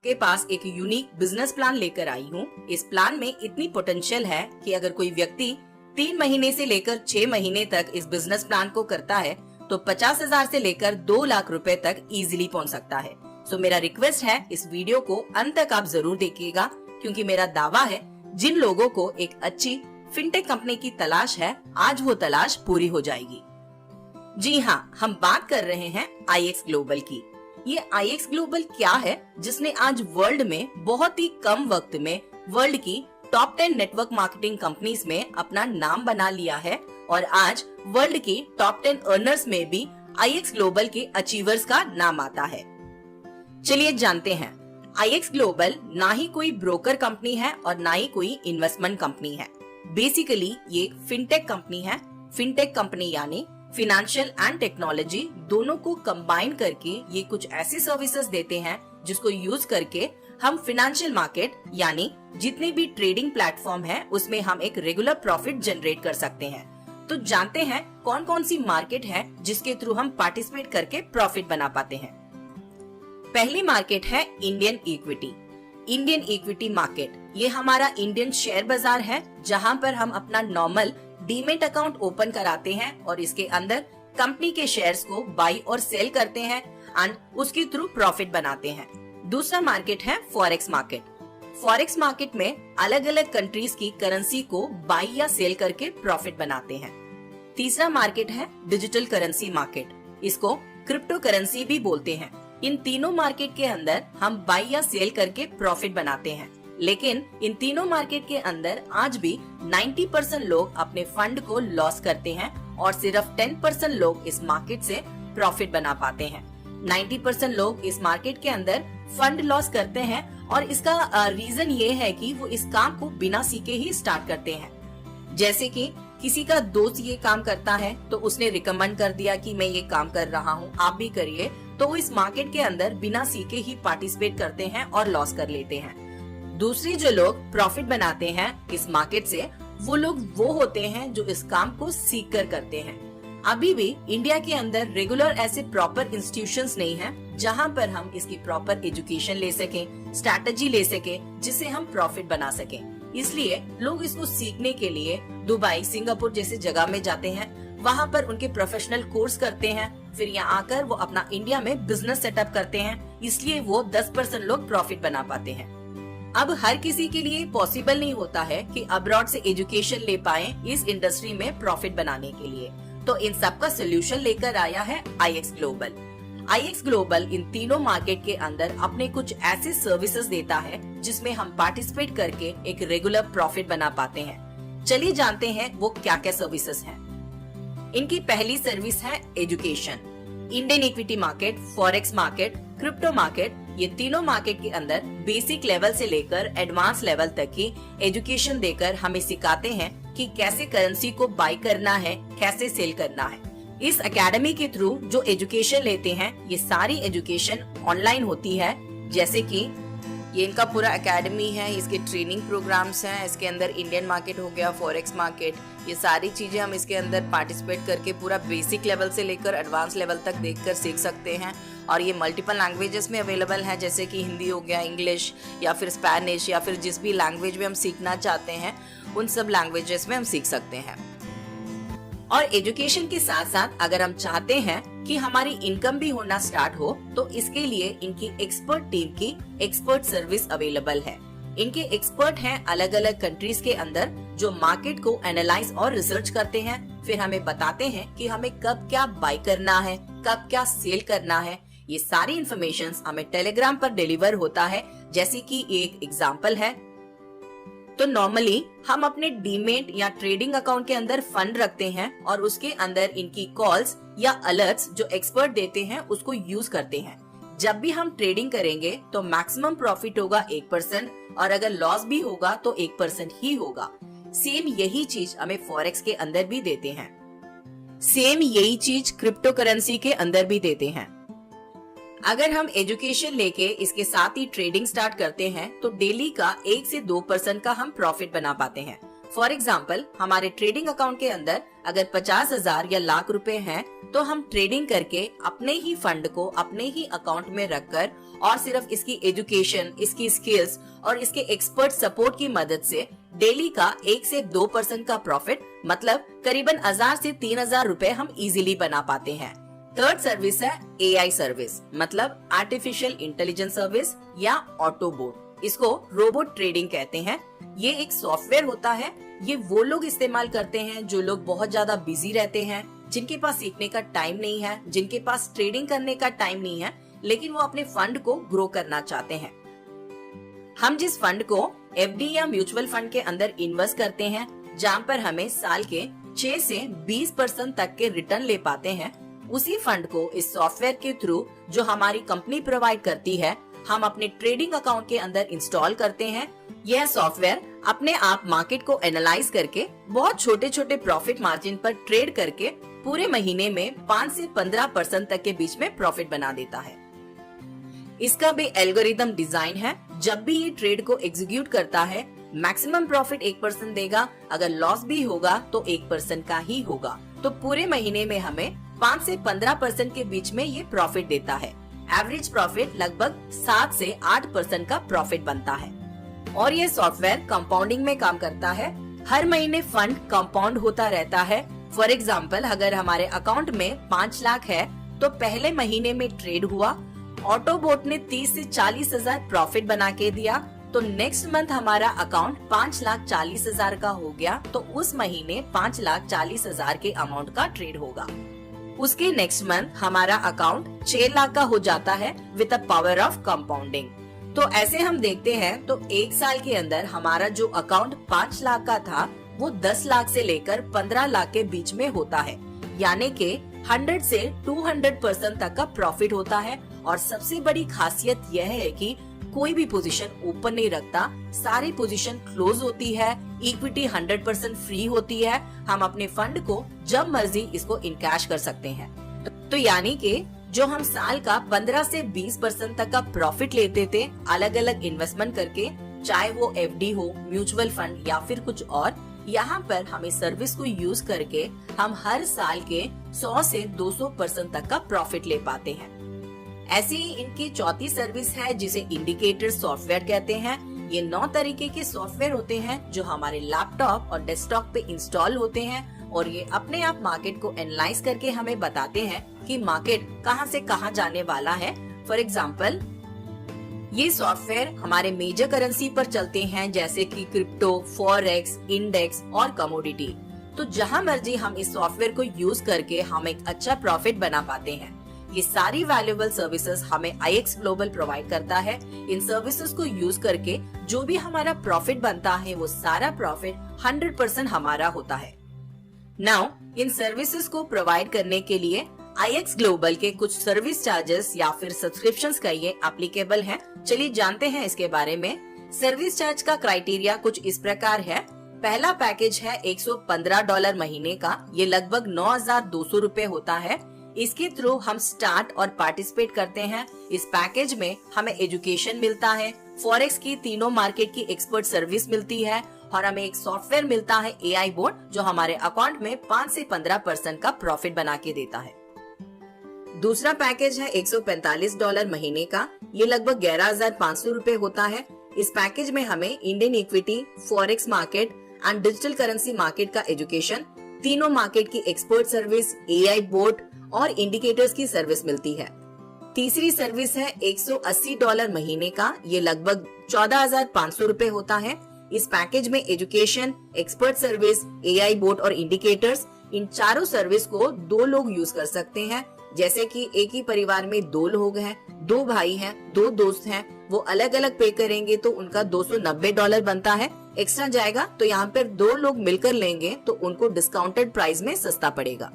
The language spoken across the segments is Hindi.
के पास एक यूनिक बिजनेस प्लान लेकर आई हूँ। इस प्लान में इतनी पोटेंशियल है कि अगर कोई व्यक्ति 3 महीने से लेकर 6 महीने तक इस बिजनेस प्लान को करता है तो 50,000 से लेकर 2 लाख रुपए तक इजीली पहुँच सकता है। सो मेरा रिक्वेस्ट है, इस वीडियो को अंत तक आप जरूर देखिएगा, क्योंकि मेरा दावा है जिन लोगों को एक अच्छी फिनटेक कंपनी की तलाश है, आज वो तलाश पूरी हो जाएगी। जी हाँ, हम बात कर रहे हैं IX ग्लोबल की। ये IX ग्लोबल क्या है जिसने आज वर्ल्ड में बहुत ही कम वक्त में वर्ल्ड की टॉप 10 नेटवर्क मार्केटिंग कंपनीज में अपना नाम बना लिया है और आज वर्ल्ड की टॉप 10 अर्नर्स में भी IX ग्लोबल के अचीवर्स का नाम आता है। चलिए जानते हैं। IX ग्लोबल ना ही कोई ब्रोकर कंपनी है और ना ही कोई इन्वेस्टमेंट कंपनी है। बेसिकली ये एक फिनटेक कंपनी है। फिनटेक कंपनी यानी फिनेंशियल एंड टेक्नोलॉजी दोनों को कंबाइन करके ये कुछ ऐसी सर्विसेज देते हैं जिसको यूज करके हम फिनेंशियल मार्केट यानी जितने भी ट्रेडिंग प्लेटफॉर्म है उसमें हम एक रेगुलर प्रॉफिट जनरेट कर सकते हैं। तो जानते हैं कौन कौन सी मार्केट है जिसके थ्रू हम पार्टिसिपेट करके प्रॉफिट बना पाते हैं। पहली मार्केट है Indian equity. Indian equity market ये हमारा इंडियन शेयर बाजार है, जहां पर हम अपना नॉर्मल डीमेट अकाउंट ओपन कराते हैं और इसके अंदर कंपनी के शेयर्स को बाई और सेल करते हैं एंड उसके थ्रू प्रॉफिट बनाते हैं। दूसरा मार्केट है फॉरेक्स मार्केट। फॉरेक्स मार्केट में अलग अलग कंट्रीज की करेंसी को बाई या सेल करके प्रॉफिट बनाते हैं। तीसरा मार्केट है डिजिटल करेंसी मार्केट। इसको क्रिप्टो करेंसी भी बोलते हैं। इन तीनों मार्केट के अंदर हम बाई या सेल करके प्रॉफिट बनाते हैं, लेकिन इन तीनों मार्केट के अंदर आज भी 90% लोग अपने फंड को लॉस करते हैं और सिर्फ 10% लोग इस मार्केट से प्रॉफिट बना पाते हैं। 90% लोग इस मार्केट के अंदर फंड लॉस करते हैं और इसका रीजन ये है कि वो इस काम को बिना सीखे ही स्टार्ट करते हैं। जैसे कि किसी का दोस्त ये काम करता है तो उसने रिकमेंड कर दिया कि मैं ये काम कर रहा हूँ, आप भी करिए, तो वो इस मार्केट के अंदर बिना सीखे ही पार्टिसिपेट करते हैं और लॉस कर लेते हैं। दूसरी जो लोग प्रॉफिट बनाते हैं इस मार्केट से, वो लोग वो होते हैं जो इस काम को सीख कर करते हैं। अभी भी इंडिया के अंदर रेगुलर ऐसे प्रॉपर इंस्टीट्यूशंस नहीं हैं जहां पर हम इसकी प्रॉपर एजुकेशन ले सकें, स्ट्रैटेजी ले सकें, जिससे हम प्रॉफिट बना सकें। इसलिए लोग इसको सीखने के लिए दुबई, सिंगापुर जैसे जगह में जाते हैं, वहां पर उनके प्रोफेशनल कोर्स करते हैं, फिर यहाँ आकर वो अपना इंडिया में बिजनेस सेटअप करते हैं। इसलिए वो 10% लोग प्रॉफिट बना पाते हैं। अब हर किसी के लिए पॉसिबल नहीं होता है कि अब्रॉड से एजुकेशन ले पाए इस इंडस्ट्री में प्रॉफिट बनाने के लिए, तो इन सब का सोल्यूशन लेकर आया है IX ग्लोबल। IX ग्लोबल इन तीनों मार्केट के अंदर अपने कुछ ऐसे सर्विसेज देता है जिसमें हम पार्टिसिपेट करके एक रेगुलर प्रॉफिट बना पाते हैं। चलिए जानते हैं वो क्या क्या सर्विसेज हैं। इनकी पहली सर्विस है education. Indian equity market, forex market, crypto market, ये तीनों मार्केट के अंदर बेसिक लेवल से लेकर एडवांस लेवल तक की एजुकेशन देकर हमें सिखाते हैं कि कैसे करेंसी को बाय करना है, कैसे सेल करना है। इस एकेडमी के थ्रू जो एजुकेशन लेते हैं, ये सारी एजुकेशन ऑनलाइन होती है। जैसे कि ये इनका पूरा एकेडमी है, इसके ट्रेनिंग प्रोग्राम्स हैं, इसके अंदर इंडियन मार्केट हो गया, फॉरेक्स मार्केट, ये सारी चीजें हम इसके अंदर पार्टिसिपेट करके पूरा बेसिक लेवल से लेकर एडवांस लेवल तक देखकर सीख सकते हैं। और ये मल्टीपल लैंग्वेजेस में अवेलेबल है, जैसे कि हिंदी हो गया, इंग्लिश या फिर स्पेनिश या फिर जिस भी लैंग्वेज में हम सीखना चाहते हैं उन सब लैंग्वेजेस में हम सीख सकते हैं। और एजुकेशन के साथ साथ अगर हम चाहते हैं कि हमारी इनकम भी होना स्टार्ट हो, तो इसके लिए इनकी एक्सपर्ट टीम की एक्सपर्ट सर्विस अवेलेबल है। इनके एक्सपर्ट हैं अलग अलग कंट्रीज के अंदर जो मार्केट को एनालाइज और रिसर्च करते हैं, फिर हमें बताते हैं कि हमें कब क्या बाय करना है, कब क्या सेल करना है। ये सारी इन्फॉर्मेशन हमें टेलीग्राम पर डिलीवर होता है। जैसे कि एक एग्जांपल है, तो नॉर्मली हम अपने डीमेट या ट्रेडिंग अकाउंट के अंदर फंड रखते हैं और उसके अंदर इनकी कॉल्स या अलर्ट्स जो एक्सपर्ट देते हैं उसको यूज करते हैं। जब भी हम ट्रेडिंग करेंगे तो मैक्सिमम प्रॉफिट होगा 1% और अगर लॉस भी होगा तो 1% ही होगा। सेम यही चीज हमें फॉरेक्स के अंदर भी देते हैं। सेम यही चीज क्रिप्टो करेंसी के अंदर भी देते हैं। अगर हम एजुकेशन लेके इसके साथ ही ट्रेडिंग स्टार्ट करते हैं तो डेली का 1 से 2% का हम प्रॉफिट बना पाते हैं। फॉर एग्जाम्पल हमारे ट्रेडिंग अकाउंट के अंदर अगर 50,000 या लाख रुपए हैं, तो हम ट्रेडिंग करके अपने ही फंड को अपने ही अकाउंट में रखकर और सिर्फ इसकी एजुकेशन, इसकी स्किल्स और इसके एक्सपर्ट सपोर्ट की मदद से डेली का 1 से 2% का प्रॉफिट, मतलब करीबन 1000 से 3000 रुपए हम इजीली बना पाते हैं। थर्ड सर्विस है AI सर्विस, मतलब आर्टिफिशियल इंटेलिजेंस सर्विस या ऑटोबोट। इसको रोबोट ट्रेडिंग कहते हैं। ये एक सॉफ्टवेयर होता है। ये वो लोग इस्तेमाल करते हैं जो लोग बहुत ज्यादा बिजी रहते हैं, जिनके पास सीखने का टाइम नहीं है, जिनके पास ट्रेडिंग करने का टाइम नहीं है, लेकिन वो अपने फंड को ग्रो करना चाहते हैं। हम जिस फंड को FD या म्यूचुअल फंड के अंदर इन्वेस्ट करते हैं, जहाँ पर हमें साल के 6 से 20% तक के रिटर्न ले पाते हैं, उसी फंड को इस सॉफ्टवेयर के थ्रू जो हमारी कंपनी प्रोवाइड करती है, हम अपने ट्रेडिंग अकाउंट के अंदर इंस्टॉल करते हैं। यह सॉफ्टवेयर अपने आप मार्केट को एनालाइज करके बहुत छोटे छोटे प्रॉफिट मार्जिन पर ट्रेड करके पूरे महीने में 5 से 15% तक के बीच में प्रॉफिट बना देता है। इसका भी एल्गोरिदम डिजाइन है। जब भी ये ट्रेड को एग्जीक्यूट करता है, मैक्सिमम प्रॉफिट 1% देगा, अगर लॉस भी होगा तो 1% का ही होगा। तो पूरे महीने में हमें 5 से 15% के बीच में ये प्रॉफिट देता है। एवरेज प्रॉफिट लगभग 7 से 8% का प्रॉफिट बनता है। और ये सॉफ्टवेयर कंपाउंडिंग में काम करता है। हर महीने फंड कंपाउंड होता रहता है। फॉर एग्जाम्पल अगर हमारे अकाउंट में 5 लाख है, तो पहले महीने में ट्रेड हुआ, ऑटोबोट ने 30 से 40 हजार प्रॉफिट बना के दिया, तो नेक्स्ट मंथ हमारा अकाउंट 5,40,000 का हो गया, तो उस महीने 5,40,000 के अमाउंट का ट्रेड होगा। उसके नेक्स्ट मंथ हमारा अकाउंट 6 लाख का हो जाता है with the power of compounding. तो ऐसे हम देखते हैं तो 1 साल के अंदर हमारा जो अकाउंट 5 लाख का था, वो 10 लाख से लेकर 15 लाख के बीच में होता है, यानी कि 100 से 200% तक का प्रॉफिट होता है। और सबसे बड़ी खासियत यह है कि कोई भी पोजीशन ओपन नहीं रखता, सारी पोजीशन क्लोज होती है, इक्विटी 100% फ्री होती है। हम अपने फंड को जब मर्जी इसको इनकैश कर सकते हैं। तो यानी कि जो हम साल का 15 से 20% तक का प्रॉफिट लेते थे अलग अलग इन्वेस्टमेंट करके, चाहे वो FD हो, म्यूचुअल फंड या फिर कुछ और, यहाँ पर हमें सर्विस को यूज करके हम हर साल के 100 से 200% तक का प्रॉफिट ले पाते हैं। ऐसी ही इनकी चौथी सर्विस है जिसे इंडिकेटर सॉफ्टवेयर कहते हैं। ये 9 तरीके के सॉफ्टवेयर होते हैं जो हमारे लैपटॉप और डेस्कटॉप पे इंस्टॉल होते हैं, और ये अपने आप मार्केट को एनालाइज करके हमें बताते हैं कि मार्केट कहां से कहां जाने वाला है। फॉर एग्जाम्पल ये सॉफ्टवेयर हमारे मेजर करेंसी पर चलते हैं, जैसे कि क्रिप्टो, फॉरेक्स, इंडेक्स और कमोडिटी। तो जहां मर्जी हम इस सॉफ्टवेयर को यूज करके हम एक अच्छा प्रॉफिट बना पाते हैं। ये सारी वैल्यूएबल सर्विसेज हमें IX ग्लोबल प्रोवाइड करता है। इन सर्विसेज को यूज करके जो भी हमारा प्रॉफिट बनता है, वो सारा प्रॉफिट 100% हमारा होता है। नाउ इन सर्विसेज को प्रोवाइड करने के लिए IX ग्लोबल के कुछ सर्विस चार्जेस या फिर सब्सक्रिप्शंस का ये एप्लीकेबल है। चलिए जानते हैं इसके बारे में। सर्विस चार्ज का क्राइटेरिया कुछ इस प्रकार है। पहला पैकेज है $115 महीने का, ये लगभग 9,200 रुपए होता है। इसके थ्रू हम स्टार्ट और पार्टिसिपेट करते हैं। इस पैकेज में हमें एजुकेशन मिलता है, फॉरेक्स की तीनों मार्केट की एक्सपर्ट सर्विस मिलती है, और हमें एक सॉफ्टवेयर मिलता है AI बोर्ड, जो हमारे अकाउंट में 5 से 15% का प्रॉफिट बना के देता है। दूसरा पैकेज है $145 महीने का, ये लगभग 11,500 रुपए होता है। इस पैकेज में हमें Indian equity, forex market and digital currency market का एजुकेशन, तीनों मार्केट की एक्सपर्ट सर्विस, AI बोर्ड और इंडिकेटर्स की सर्विस मिलती है। तीसरी सर्विस है $180 महीने का, ये लगभग 14,500 रुपए होता है। इस पैकेज में education, expert service, AI board और इंडिकेटर्स, इन चारों सर्विस को 2 लोग यूज कर सकते हैं। जैसे कि एक ही परिवार में 2 लोग हैं, 2 भाई हैं, 2 दोस्त हैं, वो अलग अलग पे करेंगे तो उनका $290 बनता है। एक्स्ट्रा जाएगा तो यहाँ पर 2 लोग मिलकर लेंगे तो उनको डिस्काउंटेड प्राइस में सस्ता पड़ेगा।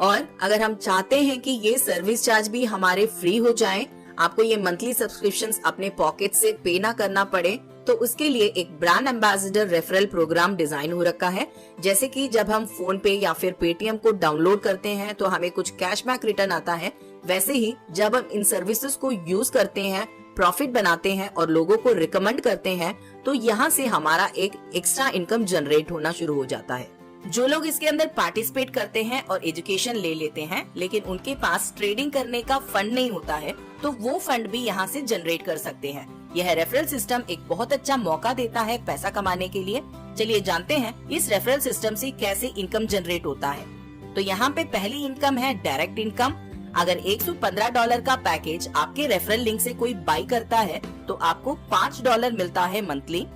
और अगर हम चाहते हैं कि ये सर्विस चार्ज भी हमारे फ्री हो जाए, आपको ये मंथली सब्सक्रिप्शंस अपने पॉकेट से पे ना करना पड़े, तो उसके लिए एक brand ambassador referral program design हो रखा है। जैसे कि जब हम फोन पे या फिर पेटीएम को डाउनलोड करते हैं तो हमें कुछ कैशबैक रिटर्न आता है, वैसे ही जब हम इन सर्विसेज को यूज करते हैं, प्रॉफिट बनाते हैं और लोगों को रिकमेंड करते हैं, तो यहाँ से हमारा एक एक्स्ट्रा इनकम जनरेट होना शुरू हो जाता है। जो लोग इसके अंदर पार्टिसिपेट करते हैं और एजुकेशन ले लेते हैं, लेकिन उनके पास ट्रेडिंग करने का फंड नहीं होता है, तो वो फंड भी यहाँ से जनरेट कर सकते हैं। यह रेफरल सिस्टम एक बहुत अच्छा मौका देता है पैसा कमाने के लिए। चलिए जानते हैं इस रेफरल सिस्टम से कैसे इनकम जनरेट होता है। तो यहाँ पे पहली इनकम है डायरेक्ट इनकम। अगर $115 का पैकेज आपके रेफरल लिंक से कोई बाई करता है तो आपको $5 मिलता है मंथली।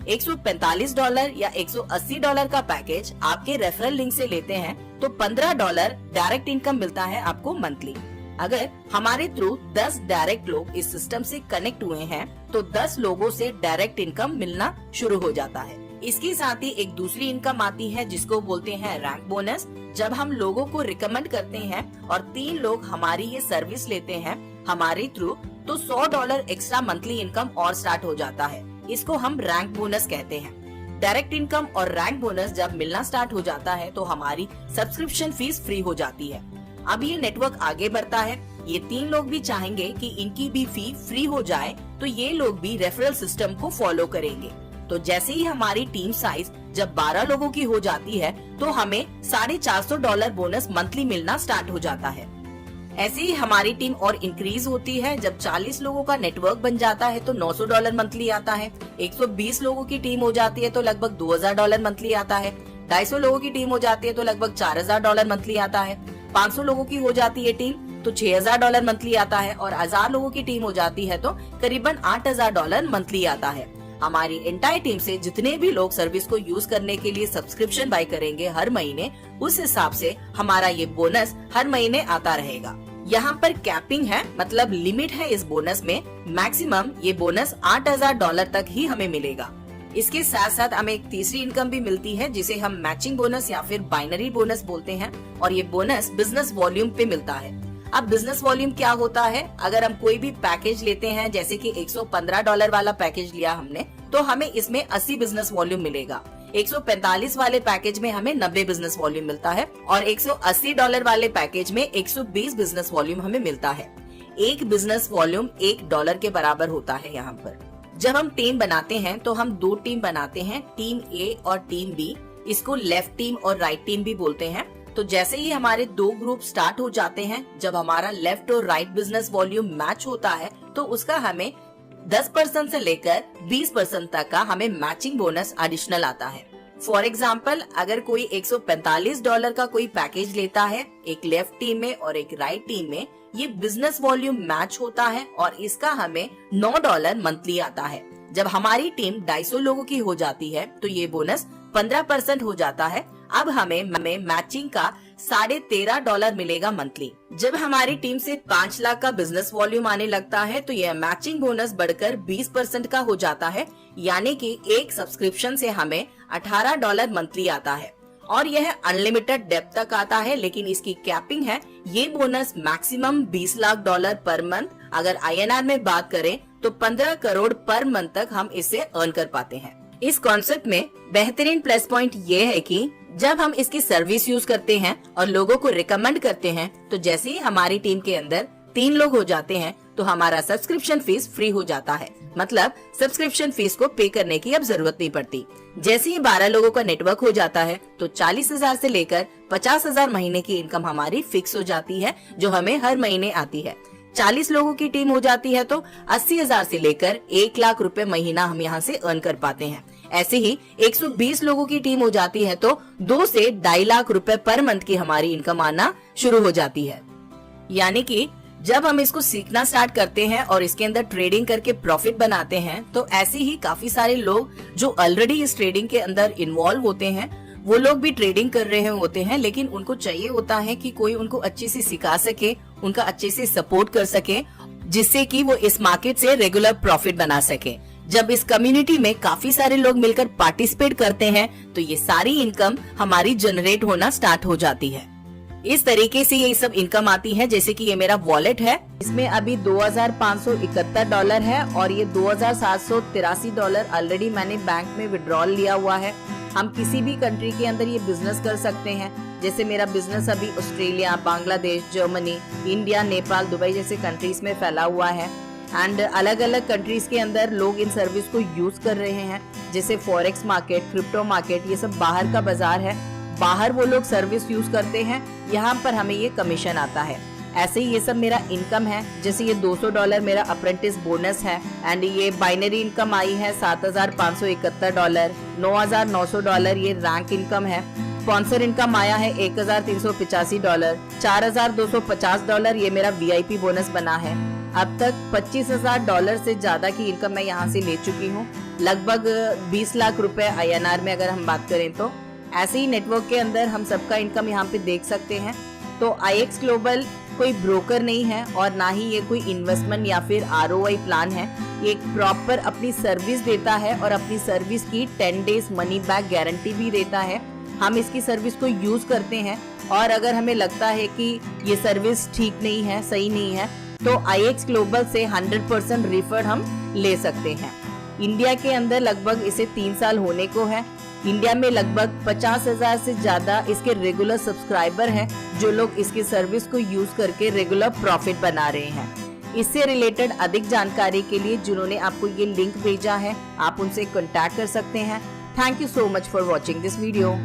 $145 या $180 का पैकेज आपके रेफरल लिंक से लेते हैं तो $15 डायरेक्ट इनकम मिलता है आपको मंथली। अगर हमारे थ्रू 10 डायरेक्ट लोग इस सिस्टम से कनेक्ट हुए हैं तो 10 लोगों से डायरेक्ट इनकम मिलना शुरू हो जाता है। इसके साथ ही एक दूसरी इनकम आती है जिसको बोलते हैं रैंक बोनस। जब हम लोगों को रिकमेंड करते हैं और 3 लोग हमारी ये सर्विस लेते हैं हमारे थ्रू, तो $100 एक्स्ट्रा मंथली इनकम और स्टार्ट हो जाता है। इसको हम रैंक बोनस कहते हैं। डायरेक्ट इनकम और रैंक बोनस जब मिलना स्टार्ट हो जाता है तो हमारी सब्सक्रिप्शन फीस फ्री हो जाती है। अब ये नेटवर्क आगे बढ़ता है। ये 3 लोग भी चाहेंगे कि इनकी भी फी फ्री हो जाए, तो ये लोग भी रेफरल सिस्टम को फॉलो करेंगे। तो जैसे ही हमारी टीम साइज जब 12 लोगों की हो जाती है तो हमें $450 बोनस मंथली मिलना स्टार्ट हो जाता है। ऐसे ही हमारी टीम और इंक्रीज होती है। जब 40 लोगों का नेटवर्क बन जाता है तो $900 मंथली आता है। 120 लोगों की टीम हो जाती है तो लगभग $2000 मंथली आता है। 250 लोगों की टीम हो जाती है तो लगभग $4000 मंथली आता है। 500 लोगों की हो जाती है टीम तो $6000 मंथली आता है, और 1000 लोगों की टीम हो जाती है तो करीबन $8000 मंथली आता है। हमारी एंटायर टीम से जितने भी लोग सर्विस को यूज करने के लिए सब्सक्रिप्शन बाय करेंगे हर महीने, उस हिसाब से हमारा ये बोनस हर महीने आता रहेगा। यहाँ पर कैपिंग है, मतलब लिमिट है इस बोनस में। मैक्सिमम ये बोनस $8000 तक ही हमें मिलेगा। इसके साथ साथ हमें एक तीसरी इनकम भी मिलती है जिसे हम मैचिंग बोनस या फिर बाइनरी बोनस बोलते हैं, और ये बोनस बिजनेस वॉल्यूम पे मिलता है। अब बिजनेस वॉल्यूम क्या होता है? अगर हम कोई भी पैकेज लेते हैं, जैसे कि $115 वाला पैकेज लिया हमने, तो हमें इसमें 80 बिजनेस वॉल्यूम मिलेगा। 145 वाले पैकेज में हमें 90 बिजनेस वॉल्यूम मिलता है, और $180 वाले पैकेज में 120 बिजनेस वॉल्यूम हमें मिलता है। एक बिजनेस वॉल्यूम $1 के बराबर होता है। यहाँ पर जब हम टीम बनाते हैं तो हम 2 टीम बनाते हैं, टीम ए और टीम बी। इसको लेफ्ट टीम और राइट टीम भी बोलते हैं। तो जैसे ही हमारे 2 ग्रुप स्टार्ट हो जाते हैं, जब हमारा लेफ्ट और राइट बिजनेस वॉल्यूम मैच होता है तो उसका हमें 10% से लेकर 20% तक का हमें मैचिंग बोनस एडिशनल आता है। फॉर एग्जाम्पल, अगर कोई $145 का कोई पैकेज लेता है, एक लेफ्ट टीम में और एक राइट टीम में, ये बिजनेस वॉल्यूम मैच होता है और इसका हमें $9 मंथली आता है। जब हमारी टीम 250 लोगों की हो जाती है तो ये बोनस 15% हो जाता है। अब हमें मैचिंग का $13.5 मिलेगा मंथली। जब हमारी टीम से 5 लाख का बिजनेस वॉल्यूम आने लगता है तो यह मैचिंग बोनस बढ़कर 20% का हो जाता है, यानी कि एक सब्सक्रिप्शन से हमें $18 मंथली आता है, और यह अनलिमिटेड डेप्थ तक आता है। लेकिन इसकी कैपिंग है। ये bonus maximum $20 lakh per month. अगर INR में बात करें तो 15 करोड़ पर मंथ तक हम इसे अर्न कर पाते हैं। इस कॉन्सेप्ट में बेहतरीन प्लस पॉइंट ये है कि जब हम इसकी सर्विस यूज करते हैं और लोगों को रिकमेंड करते हैं, तो जैसे ही हमारी टीम के अंदर 3 लोग हो जाते हैं तो हमारा सब्सक्रिप्शन फीस फ्री हो जाता है। मतलब सब्सक्रिप्शन फीस को पे करने की अब जरूरत नहीं पड़ती। जैसे ही 12 लोगों का नेटवर्क हो जाता है तो 40,000 से लेकर 50,000 महीने की इनकम हमारी फिक्स हो जाती है, जो हमें हर महीने आती है। 40 लोगों की टीम हो जाती है तो 80,000 से लेकर 1 लाख रुपए महीना हम यहाँ से अर्न कर पाते हैं। ऐसे ही 120 लोगों की टीम हो जाती है तो 2 से 2.5 लाख रुपए पर मंथ की हमारी इनकम आना शुरू हो जाती है। यानी कि जब हम इसको सीखना स्टार्ट करते हैं और इसके अंदर ट्रेडिंग करके प्रॉफिट बनाते हैं, तो ऐसे ही काफी सारे लोग जो ऑलरेडी इस ट्रेडिंग के अंदर इन्वॉल्व होते हैं, वो लोग भी ट्रेडिंग कर रहे होते हैं, लेकिन उनको चाहिए होता है कि कोई उनको अच्छे से सिखा सके, उनका अच्छे से सपोर्ट कर सके, जिससे कि वो इस मार्केट से रेगुलर प्रॉफिट बना सके। जब इस कम्युनिटी में काफी सारे लोग मिलकर पार्टिसिपेट करते हैं तो ये सारी इनकम हमारी जनरेट होना स्टार्ट हो जाती है। इस तरीके से ये सब इनकम आती है। जैसे कि ये मेरा वॉलेट है, इसमें अभी $2,571 है और ये $2,783 ऑलरेडी मैंने बैंक में विड्रॉल लिया हुआ है। हम किसी भी कंट्री के अंदर ये बिजनेस कर सकते हैं। जैसे मेरा बिजनेस अभी Australia, Bangladesh, Germany, India, Nepal, Dubai जैसे कंट्रीज में फैला हुआ है। एंड अलग अलग कंट्रीज के अंदर लोग इन सर्विस को यूज कर रहे हैं, जैसे फॉरेक्स मार्केट, क्रिप्टो मार्केट, ये सब बाहर का बाजार है, बाहर वो लोग सर्विस यूज करते हैं, यहाँ पर हमें ये कमीशन आता है। ऐसे ही ये सब मेरा इनकम है, जैसे ये $200 मेरा अप्रेंटिस बोनस है एंड ये बाइनरी इनकम आई है $7,571, $9,900 ये रैंक इनकम है, स्पॉन्सर इनकम आया है $1,385, $4,250 ये मेरा VIP बोनस बना है। अब तक $25,000 से ज्यादा की इनकम मैं यहाँ से ले चुकी हूँ, लगभग 20 लाख रुपए INR में अगर हम बात करें तो। ऐसे ही नेटवर्क के अंदर हम सबका इनकम यहाँ पे देख सकते हैं। तो IX ग्लोबल कोई ब्रोकर नहीं है और ना ही ये कोई इन्वेस्टमेंट या फिर ROI प्लान है। ये एक प्रॉपर अपनी सर्विस देता है और अपनी सर्विस की 10 डेज मनी बैक गारंटी भी देता है। हम इसकी सर्विस को यूज करते हैं और अगर हमें लगता है कि ये सर्विस ठीक नहीं है, सही नहीं है, तो IX ग्लोबल से 100% रिफंड हम ले सकते हैं। इंडिया के अंदर लगभग इसे 3 साल होने को है। इंडिया में लगभग 50,000 से ज्यादा इसके रेगुलर सब्सक्राइबर हैं, जो लोग इसकी सर्विस को यूज करके रेगुलर प्रॉफिट बना रहे हैं। इससे रिलेटेड अधिक जानकारी के लिए जिन्होंने आपको ये लिंक भेजा है, आप उनसे कांटेक्ट कर सकते हैं। Thank you so much for watching this video.